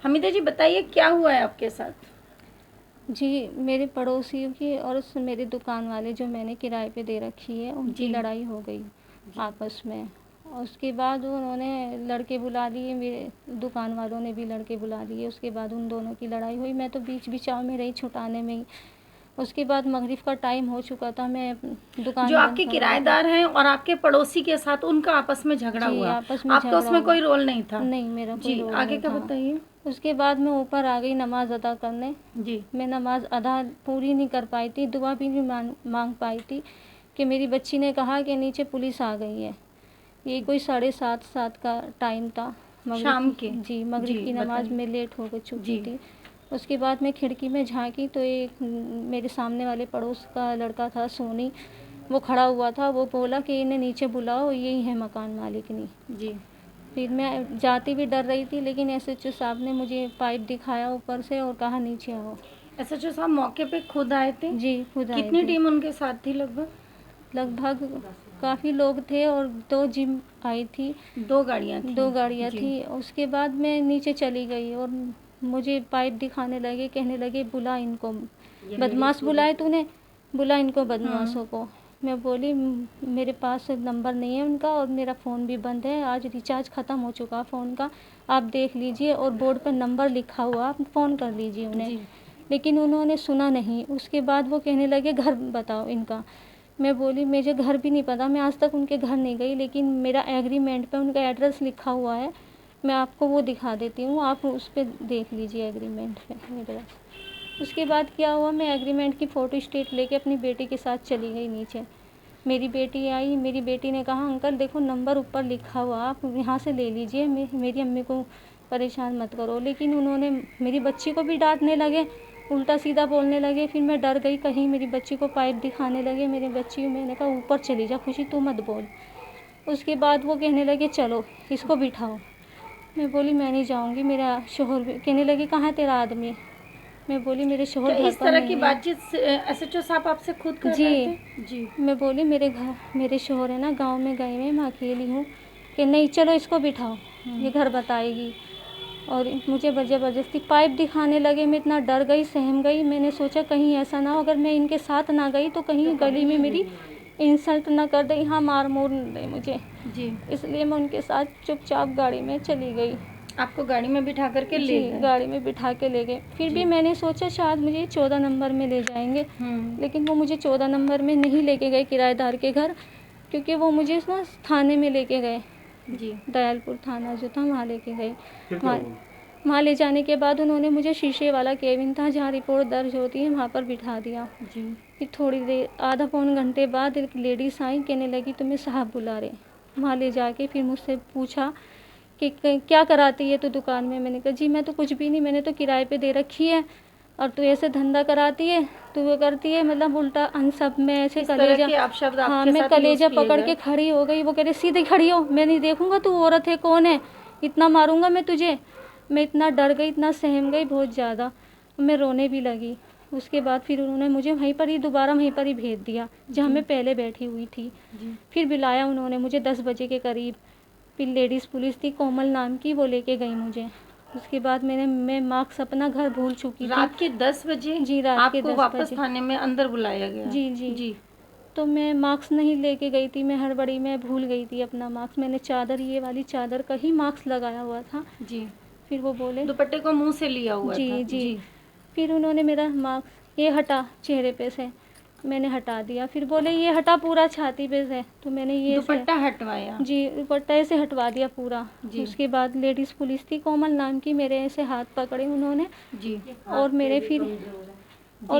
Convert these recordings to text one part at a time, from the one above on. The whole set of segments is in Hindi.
हमीदा जी बताइए क्या हुआ है आपके साथ? जी, मेरे पड़ोसियों की और मेरी दुकान वाले जो मैंने किराए पे दे रखी है उनकी जी। लड़ाई हो गई आपस में। और उसके बाद उन्होंने लड़के बुला लिए, मेरे दुकान वालों ने भी लड़के बुला लिए। उसके बाद उन दोनों की लड़ाई हुई, मैं तो बीच बिचाव में रही छुटाने में ही। उसके बाद मगरिब का टाइम हो चुका था, मैं दुकान जो बंद आपके करवा के। किराएदार हैं और आपके पड़ोसी के साथ उनका आपस में झगड़ा जी, हुआ, आपस में आपका झगड़ा उसमें हुआ। कोई रोल नहीं था? नहीं, मेरा कोई जी, रोल आगे नहीं का था। बताइए। उसके बाद मैं ऊपर आ गई नमाज़ अदा करने। जी। मैं नमाज़ अदा पूरी नहीं कर पाई थी, दुआ भी नहीं मांग पाई थी कि मेरी बच्ची ने कहा कि नीचे पुलिस आ गई है। ये कोई 7:30 का टाइम था मगरिब शाम के? की। जी, मगरिब जी की नमाज़ बताइए। में लेट हो चुकी जी। थी। उसके बाद मैं खिड़की में झांकी तो एक मेरे सामने वाले पड़ोस का लड़का था सोनी, वो खड़ा हुआ था। वो बोला कि इन्हें नीचे बुलाओ, यही है मकान मालिकनी। जी। फिर मैं जाती भी डर रही थी, लेकिन एसएचओ साहब ने मुझे पाइप दिखाया ऊपर से और कहा नीचे आओ। एसएचओ साहब मौके पे खुद आए थे? जी, खुद आए कितनी थे। टीम उनके साथ थी लगभग? लगभग काफ़ी लोग थे और 2 जिम आई थी, 2 गाड़ियाँ थी? 2 गाड़ियाँ जी। थी। उसके बाद मैं नीचे चली गई और मुझे पाइप दिखाने लगे, कहने लगे बुला इनको, बदमाश बुलाए तूने, बुला इनको बदमाशों को। मैं बोली मेरे पास नंबर नहीं है उनका और मेरा फ़ोन भी बंद है, आज रिचार्ज ख़त्म हो चुका फ़ोन का, आप देख लीजिए और बोर्ड पर नंबर लिखा हुआ, आप फ़ोन कर लीजिए उन्हें। जी। लेकिन उन्होंने सुना नहीं। उसके बाद वो कहने लगे घर बताओ इनका। मैं बोली मुझे घर भी नहीं पता, मैं आज तक उनके घर नहीं गई, लेकिन मेरा एग्रीमेंट पे उनका एड्रेस लिखा हुआ है, मैं आपको वो दिखा देती हूँ, आप उस पर देख लीजिए एग्रीमेंट पे एड्रेस। उसके बाद क्या हुआ, मैं एग्रीमेंट की फ़ोटो स्टेट लेके अपनी बेटी के साथ चली गई नीचे। मेरी बेटी आई, मेरी बेटी ने कहा अंकल देखो नंबर ऊपर लिखा हुआ, आप यहाँ से ले लीजिए, मेरी अम्मी को परेशान मत करो। लेकिन उन्होंने मेरी बच्ची को भी डांटने लगे, उल्टा सीधा बोलने लगे। फिर मैं डर गई, कहीं मेरी बच्ची को पाइप दिखाने लगे। मेरी बच्ची, मैंने कहा ऊपर चली जा खुशी, तू मत बोल। उसके बाद वो कहने लगे चलो इसको बिठाओ। मैं बोली मैं नहीं जाऊँगी, मेरा शोहर भी। कहने लगे कहाँ है तेरा आदमी? मैं बोली मेरे शोहर क्या घर इस पर तरह की नहीं है। बातचीत एसएचओ साहब आपसे खुद कर जी, रहे थे? जी। मैं बोली मेरे शोहर है ना गांव में गए हुए, मैं अकेली हूँ। कि नहीं चलो इसको बिठाओ, ये घर बताएगी। और मुझे ज़बरदस्ती पाइप दिखाने लगे। मैं इतना डर गई, सहम गई। मैंने सोचा कहीं ऐसा ना हो, अगर मैं इनके साथ ना गई तो कहीं गली में मेरी इंसल्ट ना कर दे, यहाँ मार मोर न दे मुझे। जी। इसलिए मैं उनके साथ चुपचाप गाड़ी में चली गई। आपको गाड़ी में बिठा करके ले जी, गए? गाड़ी में बिठा के ले गए। फिर भी मैंने सोचा शायद मुझे 14 नंबर में ले जाएंगे, लेकिन वो मुझे 14 नंबर में नहीं लेके गए किराएदार के घर, क्योंकि वो मुझे ना थाने में लेके गए। जी। दयालपुर थाना जो था वहाँ लेके गए। वहाँ ले जाने के बाद उन्होंने मुझे शीशे वाला केबिन था जहाँ रिपोर्ट दर्ज होती है, वहाँ पर बिठा दिया। जी। फिर थोड़ी देर, आधा पौन घंटे बाद एक लेडीज़ आई, कहने लगी तुम्हें साहब बुला रहे। वहाँ ले जाके फिर मुझसे पूछा कि क्या कराती है तू दुकान में? मैंने कहा जी मैं तो कुछ भी नहीं, मैंने तो किराए पे दे रखी है और तू ऐसे धंधा कराती है, तू वो करती है, मतलब उल्टा अनसब में ऐसे इस तरह कलेजा। के अपशब्द हाँ, आपके मैं साथ यूज कलेजा किए पकड़ गए? के खड़ी हो गई। वो कह रही सीधे खड़ी हो, मैं नहीं देखूंगा तू औरत है कौन है, इतना मारूंगा मैं तुझे। मैं इतना डर गई, इतना सहम गई बहुत ज़्यादा, मैं रोने भी लगी। उसके बाद फिर उन्होंने मुझे वहीं पर ही दोबारा वहीं पर ही भेज दिया जहाँ मैं पहले बैठी हुई थी। जी। फिर बुलाया उन्होंने मुझे 10 बजे के करीब। फिर लेडीज़ पुलिस थी कोमल नाम की, वो लेके गई मुझे। उसके बाद मैं मार्क्स अपना घर भूल चुकी थी। रात के 10 बजे जी, रात के आपको 10 वापस बजे। थाने में अंदर बुलाया गया? जी जी। जी। तो मैं मार्क्स नहीं लेके गई थी, मैं हड़बड़ी में भूल गई थी अपना मार्क्स। मैंने चादर, ये वाली चादर का ही मार्क्स लगाया हुआ था। जी। फिर वो बोले दुपट्टे को मुंह से लिया हुआ था? जी जी। जी। फिर उन्होंने मेरा मार्क्स ये हटा चेहरे पे से, मैंने हटा दिया। फिर बोले ये हटा पूरा छाती पे से, तो मैंने ये से दुपट्टा हटवाया? जी, दुपट्टा से हटवा दिया पूरा। जी। उसके बाद लेडीज़ पुलिस थी कोमल नाम की, मेरे ऐसे हाथ पकड़े उन्होंने। जी। और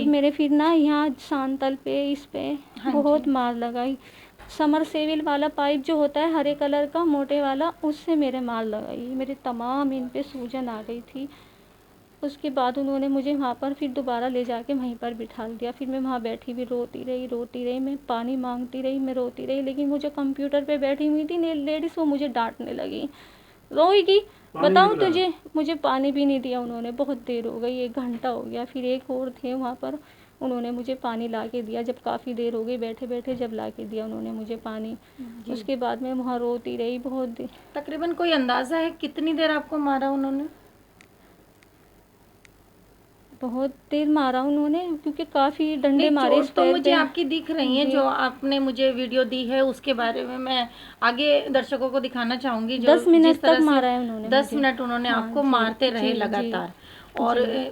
मेरे फिर ना यहाँ सांतल पे, इस पे हाँ बहुत जी। मार लगाई। समर सेविल वाला पाइप जो होता है हरे कलर का मोटे वाला, उससे मेरे मार लगाई। मेरे तमाम इन पे सूजन आ गई थी। उसके बाद उन्होंने मुझे वहाँ पर फिर दोबारा ले जाके वहीं पर बिठा दिया। फिर मैं वहाँ बैठी भी रोती रही, मैं पानी मांगती रही, मैं रोती रही। लेकिन वो जो कंप्यूटर पे बैठी हुई थी लेडीज़, वो मुझे डांटने लगी, रोएगी बताऊँ तुझे। मुझे पानी भी नहीं दिया उन्होंने, बहुत देर हो गई, 1 घंटा हो गया। फिर एक और थे वहाँ पर, उन्होंने मुझे पानी ला के दिया। जब काफ़ी देर हो गई बैठे बैठे, जब ला के दिया उन्होंने मुझे पानी। उसके बाद मैं वहाँ रोती रही बहुत देर। तकरीबन कोई अंदाजा है कितनी देर आपको मारा उन्होंने? बहुत देर मारा उन्होंने, क्योंकि काफी डंडे नहीं, मारे चोट इस तो पैर मुझे पे। आपकी दिख रही है, जो आपने मुझे वीडियो दी है उसके बारे में मैं आगे दर्शकों को दिखाना चाहूंगी। जो 10 मिनट जिस तरह तक से मारा है उन्होंने 10 मुझे। मिनट उन्होंने हाँ, आपको जी, मारते रहे जी, जी, लगातार। और जी।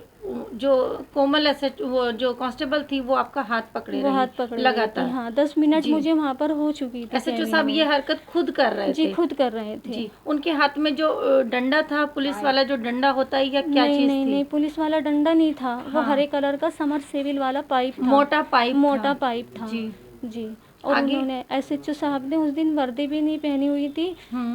जो कोमल ऐसे वो जो कांस्टेबल थी वो आपका हाथ पकड़े वो रही हाथ पकड़े लगातार। रही थी। हाँ, 10 मिनट जी। मुझे वहाँ पर हो चुकी थी। एसएचओ कैबिन साहब में। ये हरकत खुद कर रहे जी, थे? खुद कर रहे थे। जी। उनके हाथ में जो डंडा था, पुलिस वाला जो डंडा होता है, या क्या नहीं चीज नहीं थी? नहीं, पुलिस वाला डंडा नहीं था। वो हाँ। हरे कलर का समरसेबिल वाला पाइप था। मोटा पाइप मोटा था। पाइप था। जी। जी। और आगे? उन्होंने एसएचओ साहब ने उस दिन वर्दी भी नहीं पहनी हुई थी,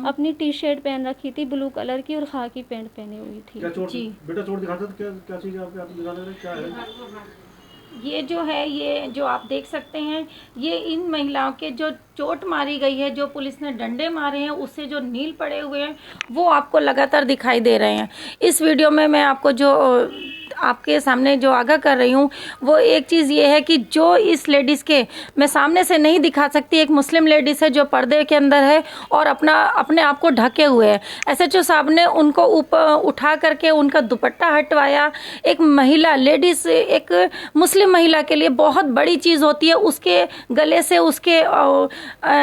अपनी टी शर्ट पहन रखी थी ब्लू कलर की और खाकी पैंट पहनी हुई थी। क्या चोट? जी। बेटा चोट दिखाता था, क्या क्या चीज है आपके हाथ में दिखा रहे हैं, क्या है? ये जो है, ये जो आप देख सकते हैं, ये इन महिलाओं के जो चोट मारी गई है, जो पुलिस ने डंडे मारे हैं, उससे जो नील पड़े हुए हैं वो आपको लगातार दिखाई दे रहे हैं। इस वीडियो में मैं आपको जो आपके सामने जो आगाह कर रही हूँ वो एक चीज़ ये है कि जो इस लेडीज़ के मैं सामने से नहीं दिखा सकती, एक मुस्लिम लेडीज़ है जो पर्दे के अंदर है और अपने आप को ढके हुए है। एसएचओ साहब ने उनको ऊपर उठा करके उनका दुपट्टा हटवाया। एक महिला लेडीज़, एक मुस्लिम महिला के लिए बहुत बड़ी चीज़ होती है उसके गले से, उसके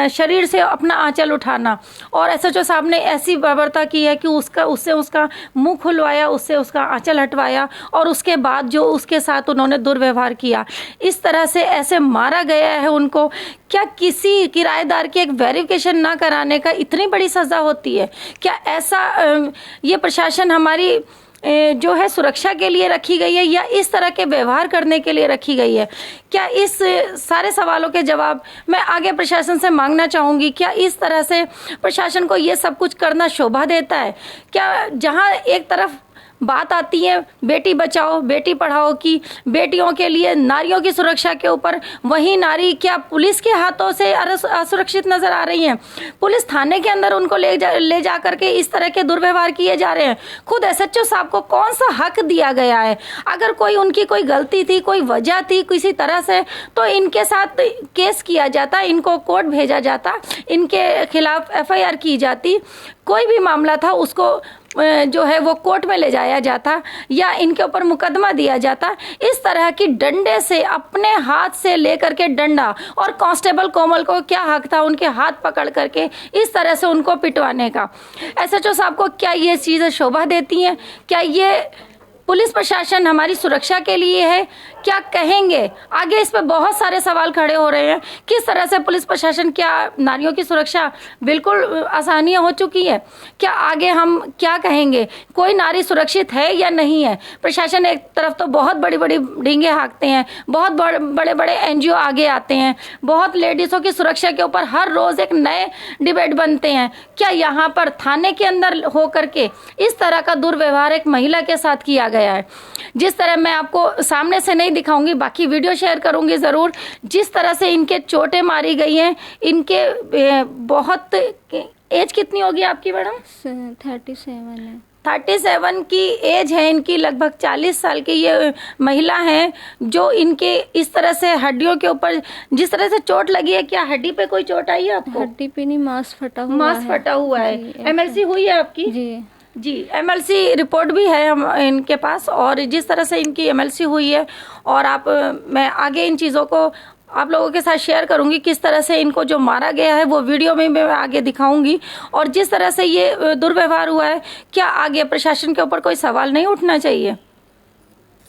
शरीर से अपना आंचल उठाना, और एसएचओ साहब ने ऐसी बर्बरता की है कि उससे उसका मुंह खुलवाया, उससे उसका आंचल हटवाया और उसके बाद जो उसके साथ उन्होंने दुर्व्यवहार किया, इस तरह से ऐसे मारा गया है उनको। क्या किसी किराएदार की एक वेरिफिकेशन ना कराने का इतनी बड़ी सजा होती है? क्या ऐसा ये प्रशासन हमारी जो है सुरक्षा के लिए रखी गई है या इस तरह के व्यवहार करने के लिए रखी गई है? क्या इस सारे सवालों के जवाब मैं आगे प्रशासन से मांगना चाहूँगी। क्या इस तरह से प्रशासन को ये सब कुछ करना शोभा देता है? क्या जहाँ एक तरफ बात आती है बेटी बचाओ बेटी पढ़ाओ की, बेटियों के लिए, नारियों की सुरक्षा के ऊपर, वही नारी क्या पुलिस के हाथों से असुरक्षित नजर आ रही हैं? पुलिस थाने के अंदर उनको ले जा करके इस तरह के दुर्व्यवहार किए जा रहे हैं। खुद एसएचओ साहब को कौन सा हक दिया गया है? अगर कोई उनकी कोई गलती थी, कोई वजह थी किसी तरह से, तो इनके साथ केस किया जाता, इनको कोर्ट भेजा जाता, इनके खिलाफ एफआईआर की जाती, कोई भी मामला था उसको जो है वो कोर्ट में ले जाया जाता या इनके ऊपर मुकदमा दिया जाता। इस तरह की डंडे से, अपने हाथ से लेकर के डंडा, और कांस्टेबल कोमल को क्या हक था उनके हाथ पकड़ करके इस तरह से उनको पिटवाने का? एसएचओ साहब को क्या ये चीज़ें शोभा देती हैं? क्या ये पुलिस प्रशासन हमारी सुरक्षा के लिए है? क्या कहेंगे आगे? इस पे बहुत सारे सवाल खड़े हो रहे हैं। किस तरह से पुलिस प्रशासन, क्या नारियों की सुरक्षा बिल्कुल आसानियां हो चुकी है? क्या आगे हम क्या कहेंगे? कोई नारी सुरक्षित है या नहीं है? प्रशासन एक तरफ तो बहुत बड़ी बड़ी डींगे हाँकते हैं, बहुत बड़े बड़े एनजीओ आगे आते हैं, बहुत लेडीज़ों की सुरक्षा के ऊपर हर रोज़ एक नए डिबेट बनते हैं। क्या यहाँ पर थाने के अंदर हो करके इस तरह का दुर्व्यवहार एक महिला के साथ किया गया है? जिस तरह मैं आपको सामने से नहीं दिखाऊंगी, बाकी वीडियो शेयर करूंगी ज़रूर। जिस तरह से इनके चोटें मारी गई हैं, इनके बहुत एज कितनी होगी आपकी मैडम? 37 है। 37 की एज है इनकी, लगभग 40 साल की ये महिला हैं जो इनके इस तरह से हड्डियों के ऊपर जिस तरह से चोट लगी है। क्या हड्डी पे कोई चोट आई है आपको? हड्डी पे नहीं, मांस फटा हुआ है। मांस फटा हुआ है। एमएलसी हुई है आपकी? जी, एमएलसी रिपोर्ट भी है हम इनके पास, और जिस तरह से इनकी एमएलसी हुई है, और मैं आगे इन चीज़ों को आप लोगों के साथ शेयर करूंगी, किस तरह से इनको जो मारा गया है वो वीडियो में मैं आगे दिखाऊंगी, और जिस तरह से ये दुर्व्यवहार हुआ है, क्या आगे प्रशासन के ऊपर कोई सवाल नहीं उठना चाहिए?